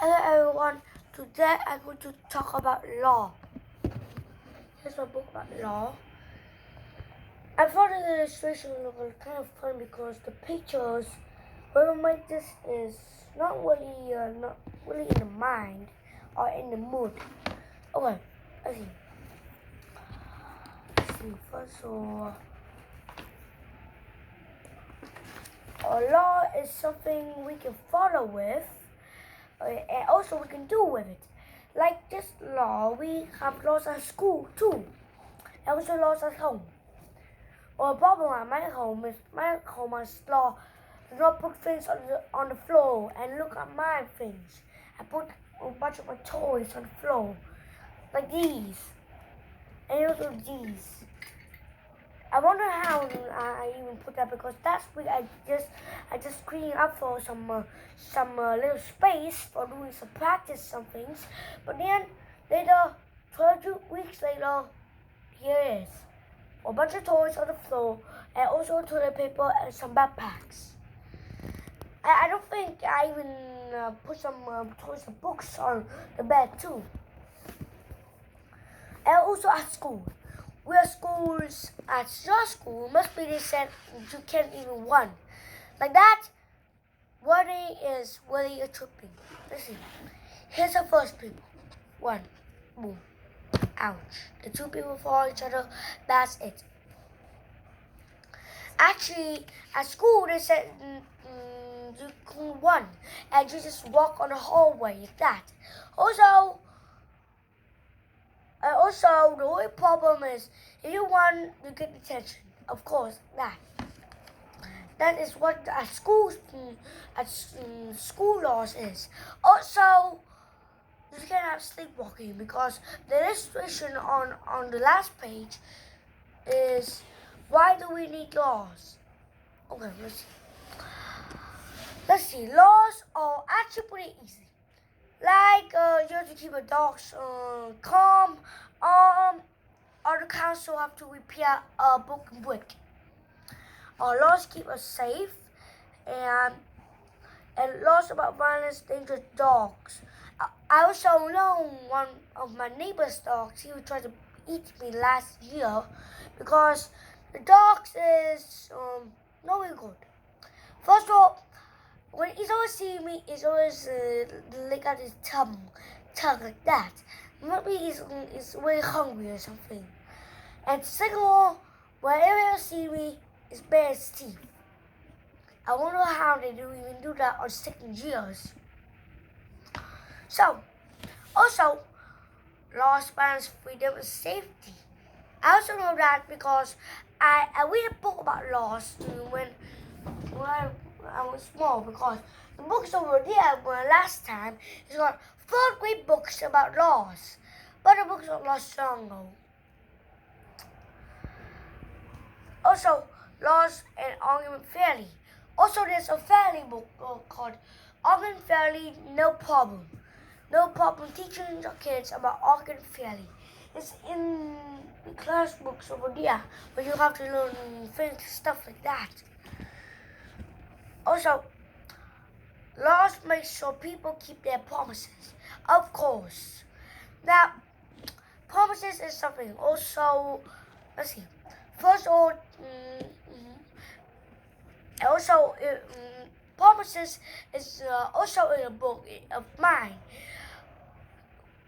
Hello everyone, today I'm going to talk about law. Here's my book about law. I thought the illustration was kind of fun because the pictures, whoever made this is not really in the mind or in the mood. Okay, let's see. First of all, a law is something we can follow with, and also we can do with it. Like this law, we have laws at school too, and also laws at home. Or a problem at my home is my home has law do not put things on the floor and look at my things. I put a bunch of my toys on the floor, like these, and also these. I wonder how I even put that because last week I just cleaned up for some little space for doing some practice some things, but then later 12 weeks later, here it is, a bunch of toys on the floor and also toilet paper and some backpacks. I don't think I even put some toys and books on the bed too. And also at school. Where schools at your school must be they said you can't even run. Like that, running is really a tripping. Let's see. Here's the first people. One. Boom. Ouch. The two people fall each other. That's it. Actually, at school they said you can run and you just walk on the hallway like that. Also, the only problem is if you run, you get detention. Of course, that is what at school laws is. Also, you can't have sleepwalking because the illustration on the last page is why do we need laws? Okay, let's see. Laws are actually pretty easy. Like you have to keep your dogs calm. Or the council have to repair a broken brick. Laws keep us safe, and laws about violence, dangerous dogs. I also know one of my neighbor's dogs. He tried to eat me last year because the dogs is not very good. First of all, when he's always seeing me, he's always lick out his tongue like that. Maybe he's very hungry or something. And second of all, whenever you see me, it's bare his teeth. I wonder how they even do that on second years. So, also, laws, balance, freedom, and safety. I also know that because I read a book about laws when I was small because the books over there were last time is got 4th grade books about laws, but the books are lost long ago. Also, laws and argument fairly. Also, there's a fairly book called Argument Fairly, No Problem. No problem teaching your kids about argument fairly. It's in the class books over there, where you have to learn things, stuff like that. Also, laws make sure people keep their promises. Of course. Now, promises is something. Also, let's see. First of all, promises is also in a book of mine.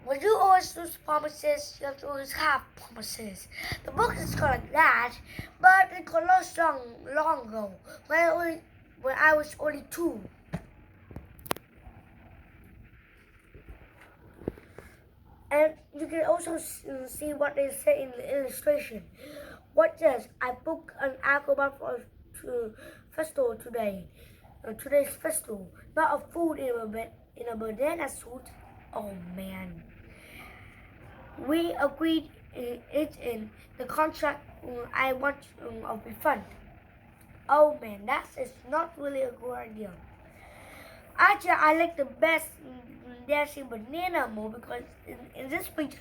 When you always lose promises, you have to always have promises. The book is called like that, but it got lost long ago when I was only 2. And you can also see what they say in the illustration. What says, I booked an acrobat for festival today. Today's festival. Not a food in a banana suit. Oh man. We agreed it in the contract. I want a refund. Oh man, that is not really a good idea. Actually, I like the best dancing banana more because in this picture,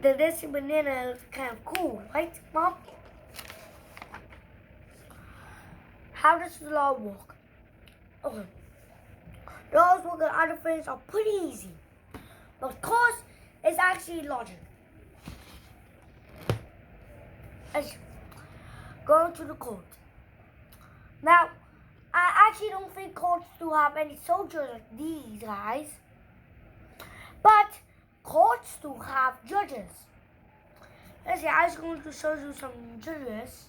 the dancing banana is kind of cool, right, Mom? How does the law work? Okay. Laws work on other things are pretty easy. But cause is actually logic. Let's go to the court. Now, I actually don't think courts do have any soldiers like these guys. But courts do have judges. Let's see, I was going to show you some judges.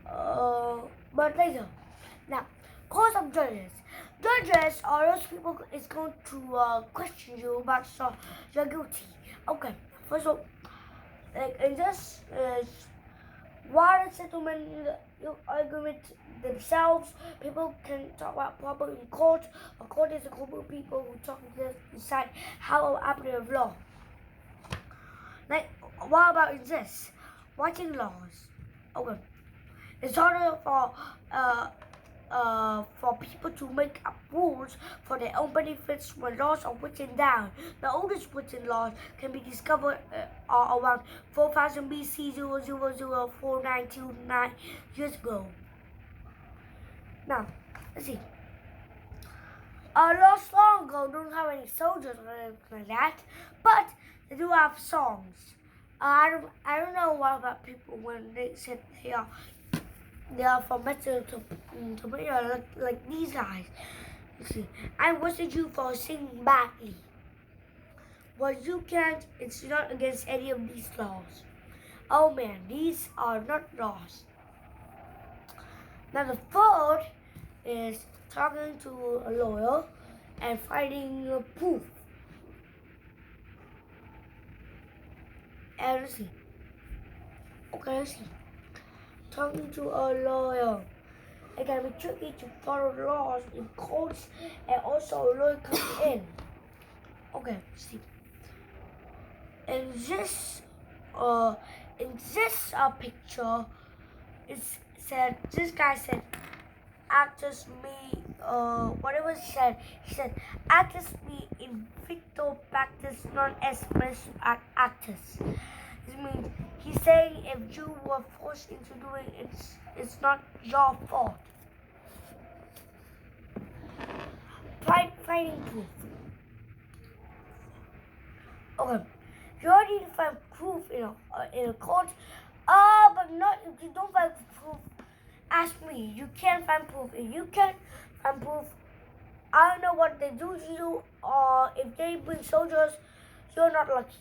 But later. Now, courts of judges. Judges are those people is going to question you about so you're guilty. Okay, first of all, like in this is while the settlement argument themselves, people can talk about problem in court. A court is a group of people who talk to decide how to apply the law. Like, what about in this? Writing laws. Okay, it's harder for people to make up rules for their own benefits when laws are written down. The oldest written laws can be discovered around 4000 BC 000492 years ago. Now, let's see. Laws long ago don't have any soldiers or anything like that, but they do have songs. I don't know what about people when they said they are from metal to metal like these guys. You see, I roasted you for singing badly. What you can't, it's not against any of these laws. Oh man, these are not laws. Now the third is talking to a lawyer and finding a proof. And let's see. Okay, let's see. Talking to a lawyer. It can be tricky to follow laws in courts and also a lawyer comes in. Okay, let's see. In this picture, this guy said, act as me, whatever he said, act as me in victor practice, not as special actors. This means he's saying if you were forced into doing it, it's not your fault. Finding proof. Okay, you already need to find proof in a court. But not if you don't find proof. Ask me. You can't find proof. If you can't find proof, I don't know what they do to you. Or if they bring soldiers, you're not lucky.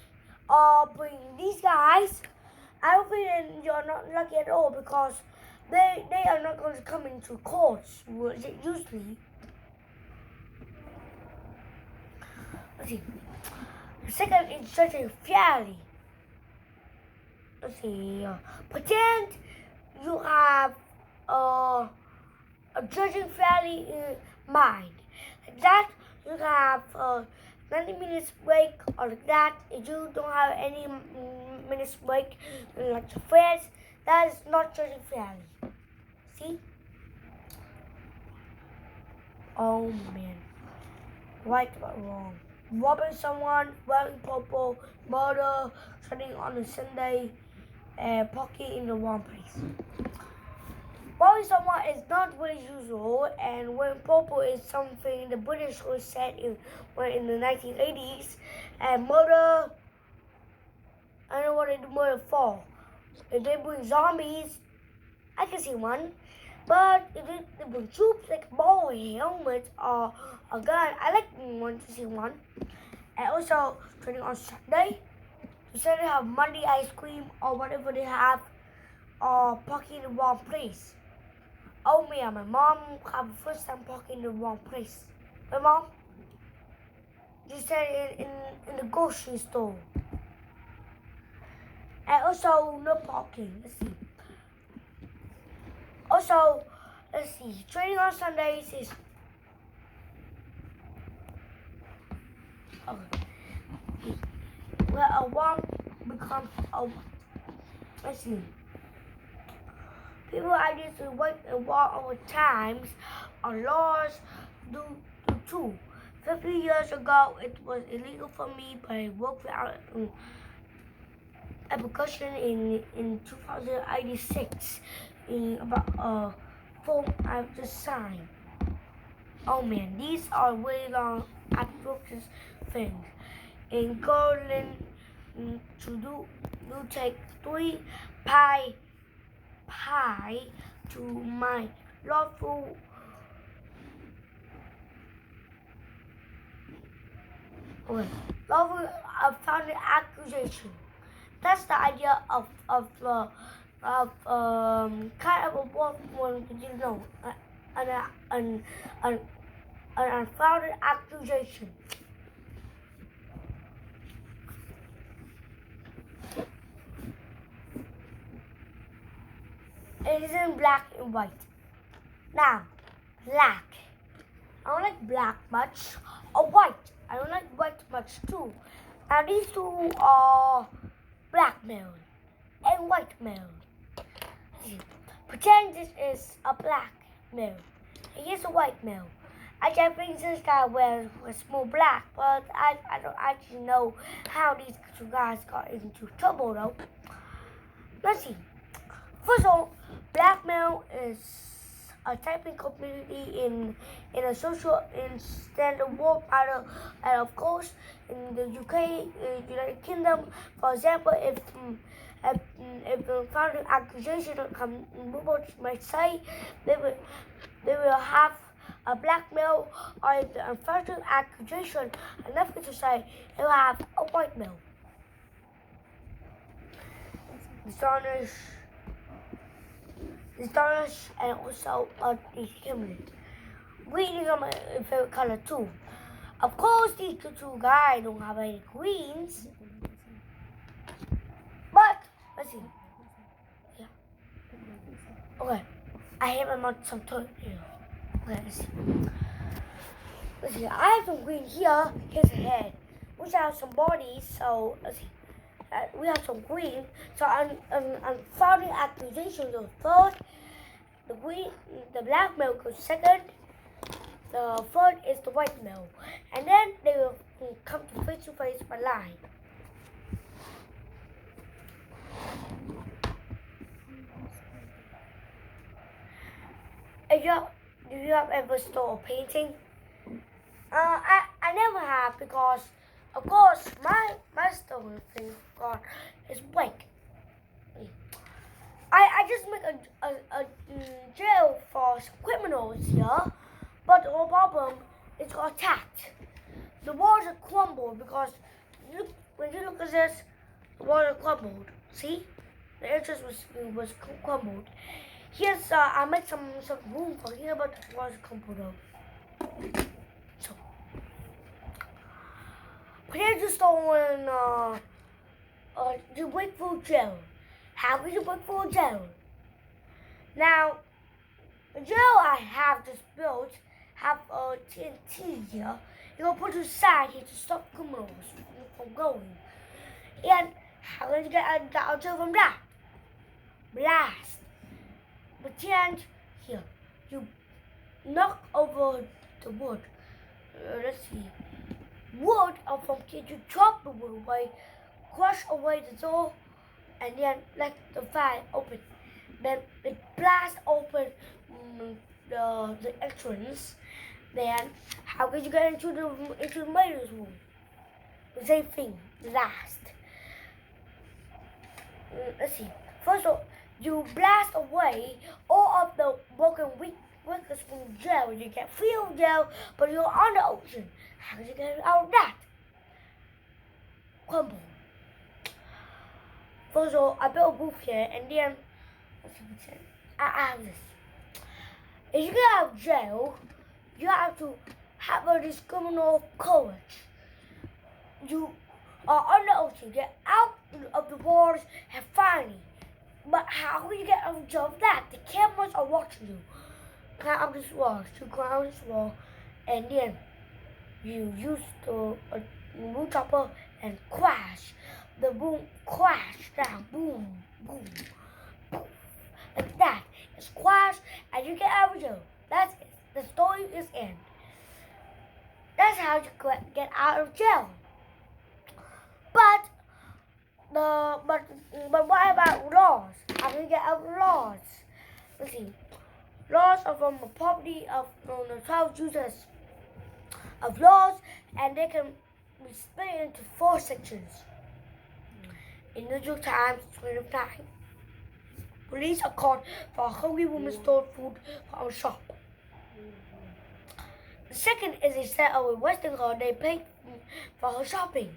Or bring these guys, I don't think you're not lucky at all because they are not going to come into courts usually. Let's see. The second is judging fairly. Let's see. Pretend you have a judging fairly in mind. Like that, you have 90 minutes break, or like that. If you don't have any minutes break, like your friends, that is not judging fairly. See? Oh man. Right or wrong? Robbing someone, wearing purple, murder, studying on a Sunday, and parking in the wrong place. Robbing someone is not really usual, and wearing purple is something the British was said in the 1980s. And murder, I don't know what they do murder for. If they bring zombies, I can see one. But if they bring troops like a ball, a helmet, or a gun, I like to see one. And also, training on Saturday. Saturday have Monday ice cream or whatever they have, or parking in the wrong place. Oh man, my mom have the first time parking in the wrong place. My mom, she said in the grocery store. And also, no parking. Let's see. Also, let's see. Training on Sundays is. Okay. Where a one becomes a what? Let's see. People ideas to work and walk over times or laws do too. 50 years ago, it was illegal for me, but I worked without application in 2086 in about a form I have to sign. Oh man, these are way long atrocious things. In Garland, to take 3 pi to my lawful lawful founded accusation. That's the idea of kind of a one, you know, an an an an unfounded accusation. It isn't black and white. Now, black. I don't like black much. Or white. I don't like white much too. Now these two are blackmail and whitemail. Pretend this is a black male. And here's a white male. I just think this guy was more black, but I don't actually know how these two guys got into trouble though. Let's see. First of all, blackmail is a typing community in a social in standard world pattern, and of course in the UK, United Kingdom, for example, if the founding accusation come, people might say they will have a blackmail, or if the unfounded accusation enough to say they will have a white male. Dishonest and also discriminate. Green is my favorite color too. Of course, these two guys don't have any queens, but let's see. Yeah. Okay, I have a some toy here. Okay, let's see. Let's see. I have some green here. Here's a head. We have some bodies. So let's see. We have some green. So I'm founding accusation goes first. The black male goes second. The third is the white male, and then they will come to face by line. Do you have ever stole a painting? I never have, because of course my stolen thing is blank. I just make a jail for criminals here, but the whole problem is got attacked. The walls are crumbled because when you look at this, the walls are crumbled. See, the entrance was crumbled. Here's I made some room for here, but the walls are crumbled up. So, here's the stolen the breakthrough jail. How can you break through jail? Now, the jail I have just built have a TNT here. You're gonna put it aside here to stop criminals from going. And how can you get out of jail from that? Blast. Pretend here. You knock over the wood. Let's see. Wood from here, you chop the wood away, crush away the door, and then let the fire open. Then it blasts open the entrance. Then how can you get into the murderer's room? The same thing. Last. Let's see. First of all, you blast away all of the broken workers from jail. You get free of jail, but you're on the ocean. How can you get out of that? Crumble. First of all, I built a booth here, and then I have this. If you get out of jail, you have to have a discriminal courage. You are on the ocean, get out of the waters and find me. But how will you get out of jail? That the cameras are watching you. Climb up this wall, and then you use the wood chopper and crash. The boom crash down, boom, boom, boom. Like that. It's crash, and you get out of jail. That's it. The story is end. That's how you get out of jail. But what about laws? How do you get out of laws? Let's see. Laws are from a property of the 12 users of laws, and they can be split into 4 sections. Individual times, point of time. Police are caught for a hungry woman stole food from a shop. The second is a set of a Western girl they paid for her shopping.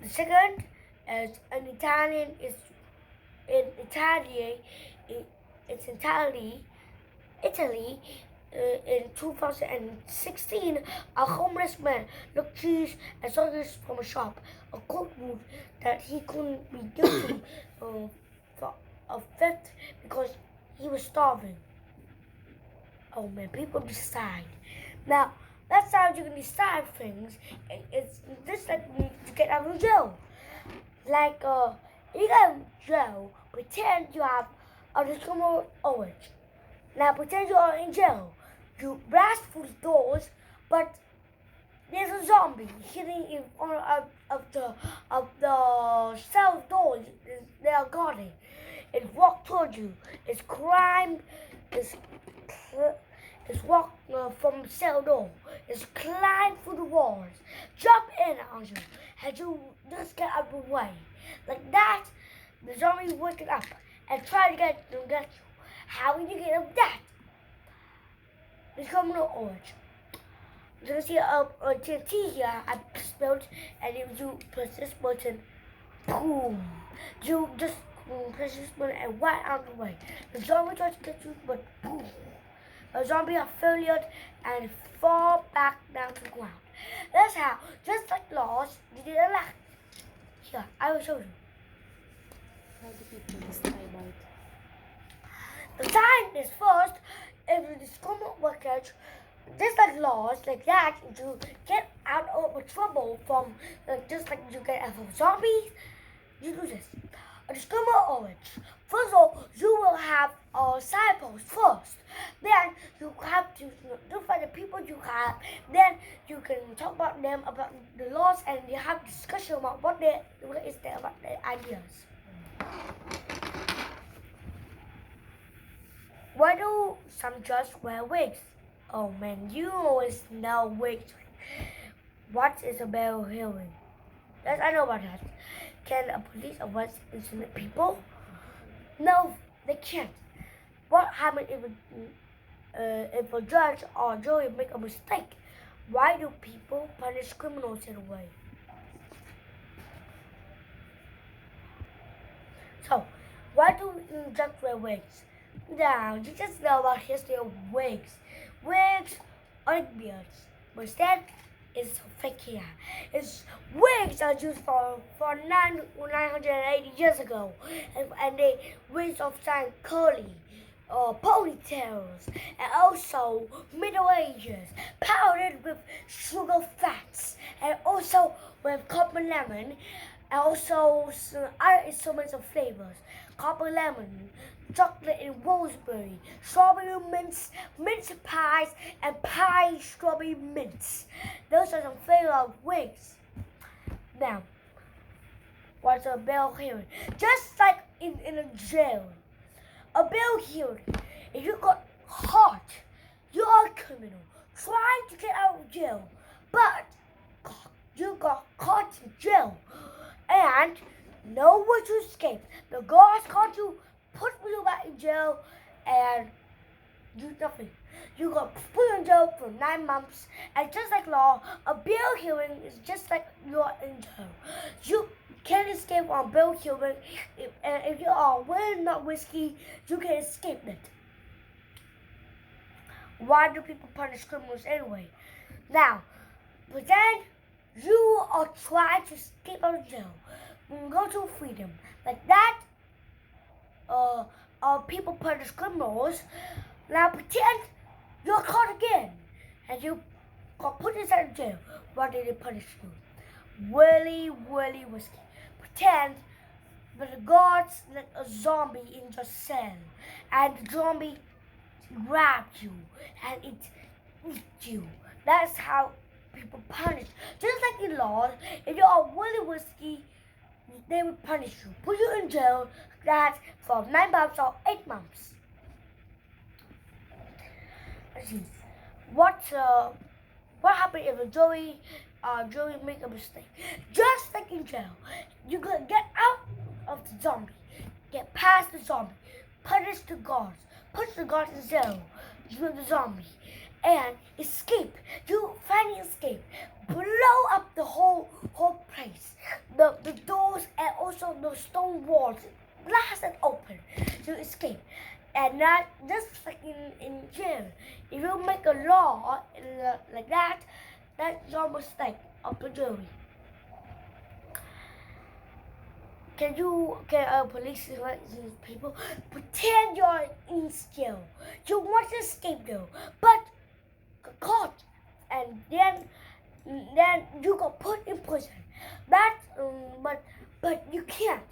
The second is an Italian Italy, in 2016, a homeless man looked cheese and sausage from a shop. A court ruled that he couldn't be guilty of theft because he was starving. Oh man, people decide. Now, that's how you can decide things. It's just like you get out of jail. Like, you get out of jail, pretend you have a discriminatory orange. Now, pretend you are in jail. You blast through the doors, but there's a zombie hiding in front of the cell doors they are guarding. It walked towards you. It's climbed. It's walked from the cell door. It's climbed through the walls. Jump in on you, and you just get out of the way. Like that, the zombie waking up and try to get you. How will you get up that? It's coming to orange. You can see a TNT here I spilled, and if you press this button, boom. You just press this button and right out of the way. The zombie tries to get you, but boom. The zombie are failed and fall back down to the ground. That's how, just like Lost, you did a lot. Here, I will show you. How do people decide about it? The sign is first, if you discover wreckage, just like Lost, like that, you get out of trouble from, just like you get out of zombies, you do this. A discover orange. First of all, you will have a signpost first. Then you have to notify the people you have. Then you can talk about them about the laws, and you have discussion about what is there about their ideas. Why do some judges wear wigs? Oh man, you always know wigs. What is a bell hearing? Yes, I know about that. Can a police arrest innocent people? No, they can't. What happens if a judge or jury make a mistake? Why do people punish criminals in a way? So, why do judges wear wigs? Now, you just know about history of wigs. Wigs aren't beards, but instead it's fake hair. It's wigs are used for 980 years ago, and they wigs often curly, ponytails, and also Middle Ages, powdered with sugar fats, and also with copper lemon, and also some other instruments of flavors. Copper lemon, chocolate and rosemary, strawberry mints, mince pies, and pie strawberry mints. Those are some flavors of wigs. Now, what's a bell hearing? Just like in a jail. A bell hearing. If you got caught, you are a criminal trying to get out of jail, but you got caught in jail and no way to escape. The guards caught you, put you back in jail, and do nothing. You got put in jail for 9 months, and just like law, a bail hearing is just like you're in jail. You can't escape on bail hearing, and if you are wearing not whiskey, you can escape it. Why do people punish criminals anyway? Now, pretend you are trying to escape out of jail. Go to freedom. Like that, people punish criminals. Now pretend you're caught again and you got put inside of jail. Why did they punish you? Really risky. Pretend that the guards let a zombie in your cell, and the zombie grabbed you and it eat you. That's how people punish. Just like in law, if you are really risky, they will punish you, put you in jail, that for 9 months or 8 months. Let's see. What happened if Joey make a mistake? Just like in jail, you gotta get out of the zombie, get past the zombie, punish the guards in jail, you the zombie, and escape. You finally escape. Blow up the whole place, the doors and also the stone walls. Blast it open to escape. And not just like in jail. If you make a law like that, that's your mistake of the jury. Can police let these people pretend you're in jail? You want to escape though, but caught, and then you got put in prison. That but you can't.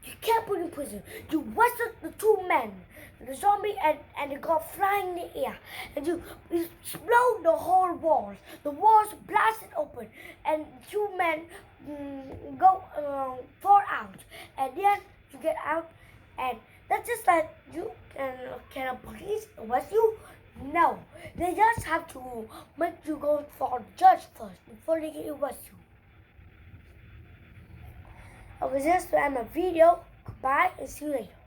You can't put in prison. You wrestled the two men, the zombie and the guy flying in the air, and you explode the whole walls. The walls blasted open, and two men fall out, and then you get out, and that's just like you can a police arrest you? No, they just have to make you go for a judge first before they can arrest you. Okay, this is the end of the video. Goodbye and see you later.